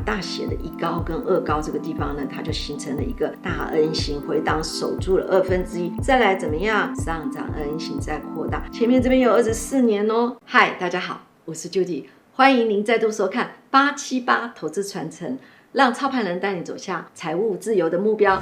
大写的1高跟2高这个地方呢，它就形成了一个大 N 型回档，守住了1/2，再来怎么样上涨 N 型再扩大，前面这边有24年哦。嗨，大家好，我是 Judy， 欢迎您再度收看878投资传承，让操盘人带你走向财务自由的目标。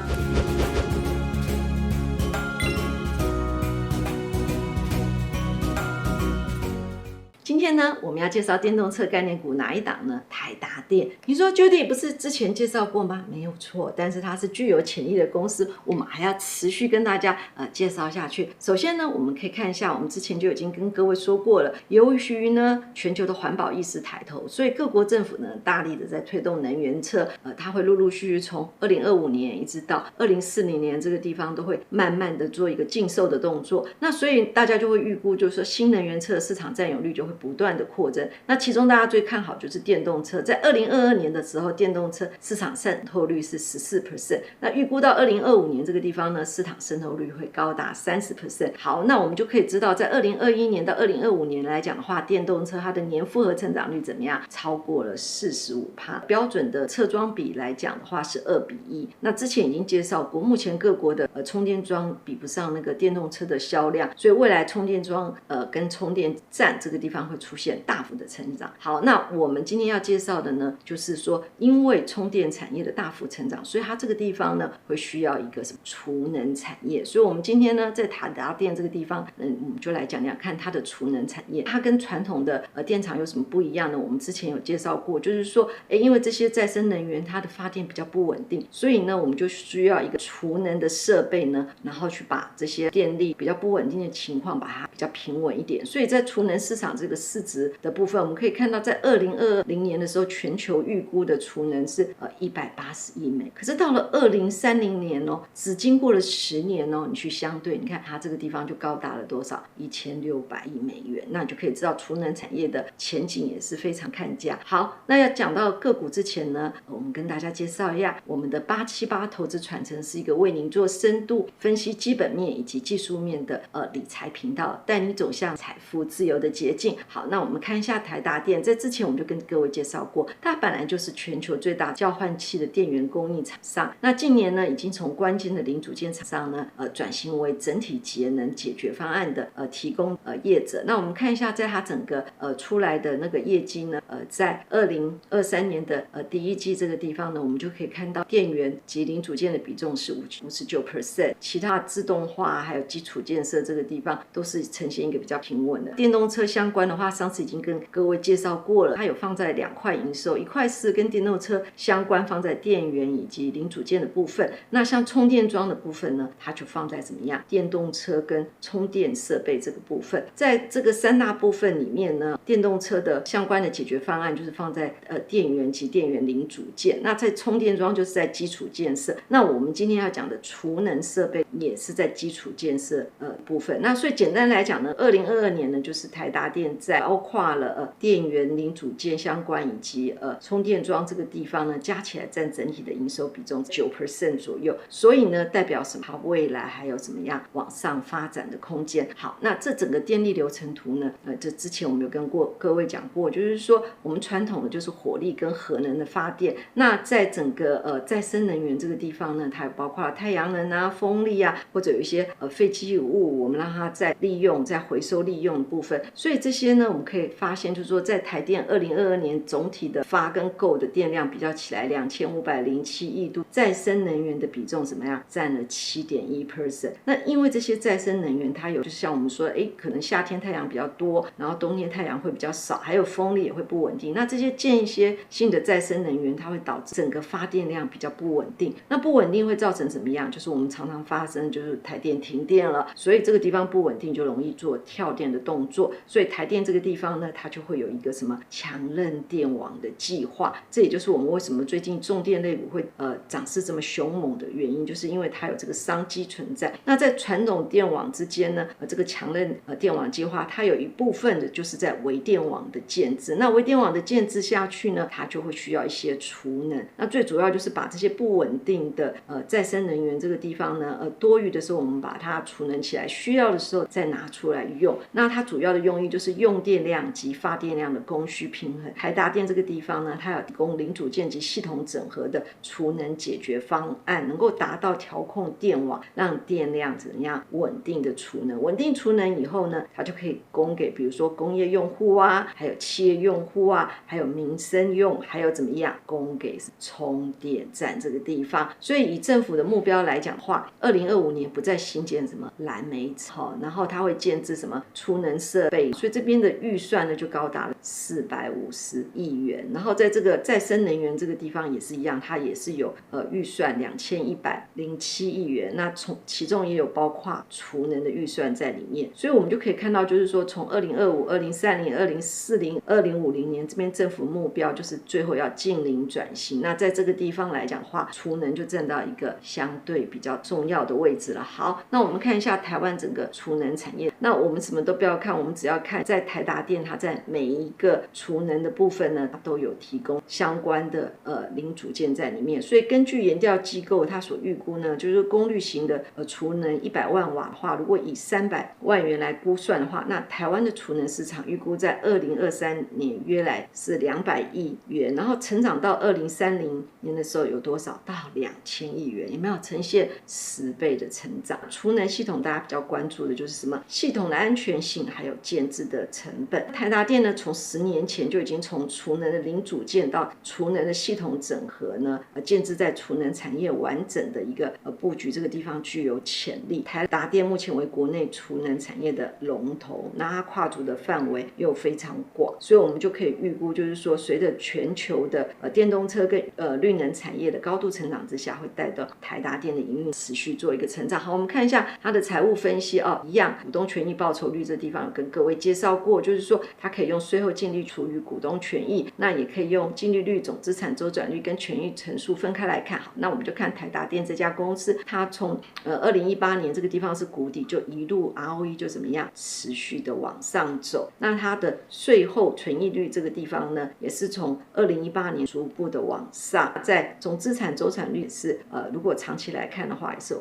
今天呢，我们要介绍电动车概念股哪一档呢？台达电。你说 Judy 不是之前介绍过吗？没有错，但是它是具有潜力的公司，我们还要持续跟大家介绍下去。首先呢，我们可以看一下，我们之前就已经跟各位说过了，由于呢全球的环保意识抬头，所以各国政府呢大力的在推动能源车，它会陆陆续续从2025年一直到2040年这个地方都会慢慢的做一个禁售的动作。那所以大家就会预估，就是说新能源车的市场占有率就会不断的扩增。那其中大家最看好就是电动车，在2022年的时候，电动车市场渗透率是14%，那预估到2025年这个地方呢，市场渗透率会高达30%。好，那我们就可以知道，在2021年到2025年来讲的话，电动车它的年复合成长率怎么样？超过了45%。标准的侧装比来讲的话是2:1。那之前已经介绍过，目前各国的充电桩比不上那个电动车的销量，所以未来充电桩跟充电站这个地方会出现大幅的成长。好，那我们今天要介绍的呢，就是说因为充电产业的大幅成长，所以它这个地方呢会需要一个什么储能产业。所以我们今天呢在台达电这个地方，我们就来讲讲看它的储能产业，它跟传统的电厂有什么不一样呢？我们之前有介绍过，就是说因为这些再生能源它的发电比较不稳定，所以呢我们就需要一个储能的设备呢，然后去把这些电力比较不稳定的情况把它比较平稳一点。所以在储能市场这个市值的部分，我们可以看到在2020年的时候，全球预估的储能是180亿美，可是到了2030年哦，只经过了10年哦，你去相对，你看它这个地方就高达了多少？1600亿美元。那你就可以知道储能产业的前景也是非常看佳。好，那要讲到个股之前呢，我们跟大家介绍一下，我们的878投资传承是一个为您做深度分析基本面以及技术面的理财频道，带你走向财富自由的捷径。好，那我们看一下台达电，在之前我们就跟各位介绍过，它本来就是全球最大交换器的电源供应厂商。那近年呢，已经从关键的零组件厂商呢，转型为整体节能解决方案的提供业者。那我们看一下，在它整个出来的那个业绩呢，在2023年的第一季这个地方呢，我们就可以看到电源及零组件的比重是59%，其他自动化还有基础建设这个地方都是呈现一个比较平稳的。电动车相关的话，上次已经跟各位介绍过了，它有放在2块营收，一块是跟电动车相关，放在电源以及零组件的部分。那像充电桩的部分呢，它就放在怎么样？电动车跟充电设备这个部分。在这个3大部分里面呢，电动车的相关的解决方案就是放在电源及电源零组件。那在充电桩就是在基础建设。那我们今天要讲的储能设备也是在基础建设部分。那所以简单来讲呢，2022年呢就是台达电在包括了电源零组件相关以及充电桩这个地方呢，加起来占整体的营收比重 9% 左右。所以呢，代表什么？它未来还有怎么样往上发展的空间。好，那这整个电力流程图呢，这之前我们有跟各位讲过，就是说我们传统的就是火力跟核能的发电。那在整个再生能源这个地方呢，它有包括太阳能啊、风力啊，或者有一些废弃物，我们让它再利用、再回收利用的部分。所以这些呢，我们可以发现，就是说在台电2022年总体的发跟购的电量比较起来，2507亿度，再生能源的比重怎么样？占了7.1%。那因为这些再生能源，它有就像我们说，可能夏天太阳比较多，然后冬天太阳会比较少，还有风力也会不稳定。那这些建一些新的再生能源，它会导致整个发电量比较不稳定。那不稳定会造成怎么样？就是我们常常发生就是台电停电了，所以这个地方不稳定就容易做跳电的动作。所以台电这个地方呢，它就会有一个什么强韧电网的计划。这也就是我们为什么最近重电类股会涨势这么凶猛的原因，就是因为它有这个商机存在。那在传统电网之间呢，这个强韧电网计划，它有一部分的就是在微电网的建制。那微电网的建制下去呢，它就会需要一些储能。那最主要就是把这些不稳定的再生能源这个地方呢，多余的时候我们把它储能起来，需要的时候再拿出来用。那它主要的用意就是用电量及发电量的供需平衡。台达电这个地方呢，它有提供零组件及系统整合的储能解决方案，能够达到调控电网，让电量怎样稳定的储能。稳定储能以后呢，它就可以供给比如说工业用户啊，还有企业用户啊，还有民生用，还有怎么样供给充电站这个地方。所以以政府的目标来讲的话，2025年不再新建什么燃煤厂，然后它会建置什么储能设备，所以这边的预算呢就高达了450亿元。然后在这个再生能源这个地方也是一样，它也是有预算2107亿元，那其中也有包括储能的预算在里面。所以我们就可以看到，就是说从2025、2030、2040、2050年这边政府目标就是最后要净零转型。那在这个地方来讲的话，储能就占到一个相对比较重要的位置了。好，那我们看一下台湾整个储能产业。那我们什么都不要看，我们只要看在台达电，它在每一个储能的部分呢，它都有提供相关的零组件在里面。所以根据研调机构它所预估呢，就是功率型的储能100万瓦的话，如果以300万元来估算的话，那台湾的储能市场预估在2023年约来是200亿元，然后成长到2030年的时候有多少？到2000亿元，有没有呈现10倍的成长？储能系统大家比较关注的就是什么？系统的安全性，还有建制的成本。台达电呢，从10年前就已经从储能的零组件到储能的系统整合呢，建制在储能产业完整的一个布局，这个地方具有潜力。台达电目前为国内储能产业的龙头，那它跨足的范围又非常广，所以我们就可以预估，就是说随着全球的电动车跟绿能产业的高度成长之下，会带动台达电的营运持续做一个成长。好，我们看一下它的财务分析一样，股东权益报酬率这地方有跟各位介绍过，就是说它可以用税后净利除以股东权益，那也可以用净利率、总资产周转率跟权益乘数分开来看。好，那我们就看台达电这家公司，它从2018年这个地方是谷底，就一路 ROE 就怎么样持续的往上走。那它的税后存益率这个地方呢，也是从2018年逐步的往上，在总资产周转率也是如果长期来看的话，也是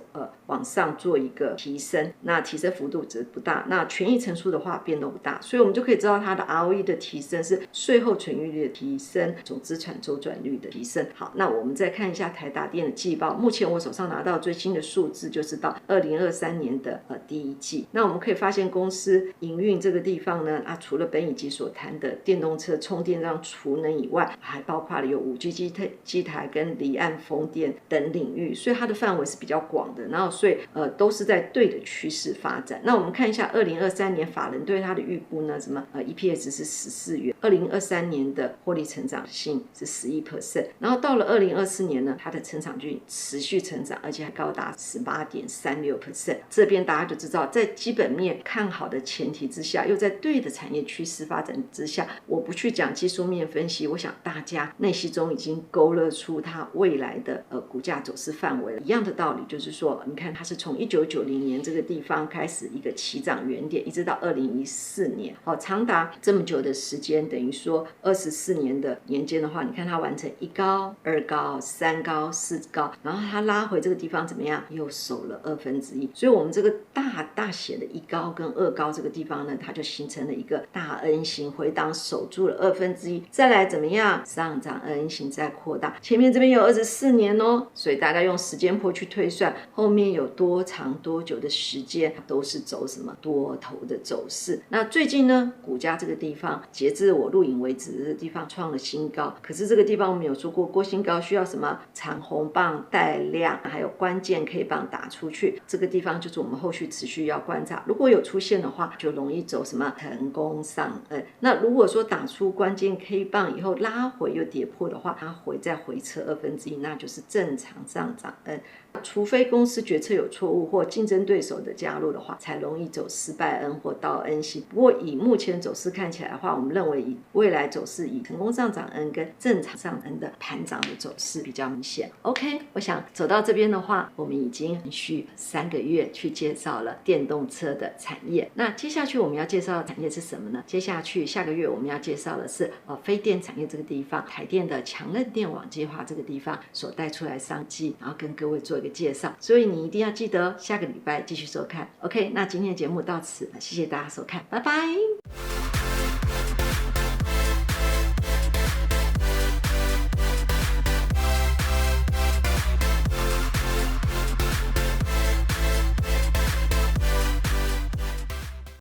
往上做一个提升，那提升幅度只不大，那权益乘数的话变动不大，所以我们就可以知道它的 ROE 的提升是税后存益率的提升，总资产周转率的提升。好，那我们再看一下台达电的季报，目前我手上拿到最新的数字就是到2023年的第一季。那我们可以发现公司营运这个地方呢，除了本以集所谈的电动车充电站储能以外，还包括了有5G 机台跟离岸风电等领域，所以它的范围是比较广的，然后所以都是在对的趋势发展。那我们看一下2023年法人对它的预估呢，什么EPS 是14元，2023年的获利成长性是11%，然后到了2024年呢，它的成长率持续成长，而且还高达18.36%。这边大家就知道，在基本面看好的前提之下，又在对的产业趋势发展之下，我不去讲技术面分析，我想大家内心中已经勾勒出它未来的股价走势范围了。一样的道理就是说，你看它是从1990年这个地方开始一个起涨原点，一直到2014年，长达这么久的时间，等于说24年的年间的话，你看它完成1高、2高、3高、4高，然后它拉回这个地方怎么样？又守了1/2，所以我们这个大写的1高跟2高这个地方呢，它就形成了一个大 N 型回档，守住了1/2，再来怎么样？上涨 N 型再扩大，前面这边有24年哦，所以大家用时间波去推算，后面有多长多久的时间都是走什么多头的走势。那最近呢，股价这个地方截至我录影为止，这个地方创了新高，可是这个地方我们有说过，过新高需要什么长红棒带量，还有关键 K 棒打出去，这个地方就是我们后续持续要观察，如果有出现的话，就容易走什么成功上N。那如果说打出关键 K 棒以后拉回又跌破的话，它再回撤1/2，那就是正常上涨N。除非公司决策有错误或竞争对手的加入的话，才容易走失败 N 或倒 N 型。不过以目前走势看起来的话，我们认为以未来走势以成功上涨 N 跟正常上 N 的盘涨的走势比较明显。OK， 我想走到这边的话，我们已经连续3个月去介绍了电动车的产业。那接下去我们要介绍的产业是什么呢？接下去下个月我们要介绍的是非电产业这个地方，台电的强韧电网计划这个地方所带出来商机，然后跟各位做一个介绍，所以你一定要记得下个礼拜继续收看。OK， 那今天的节目到此，谢谢大家收看，拜拜。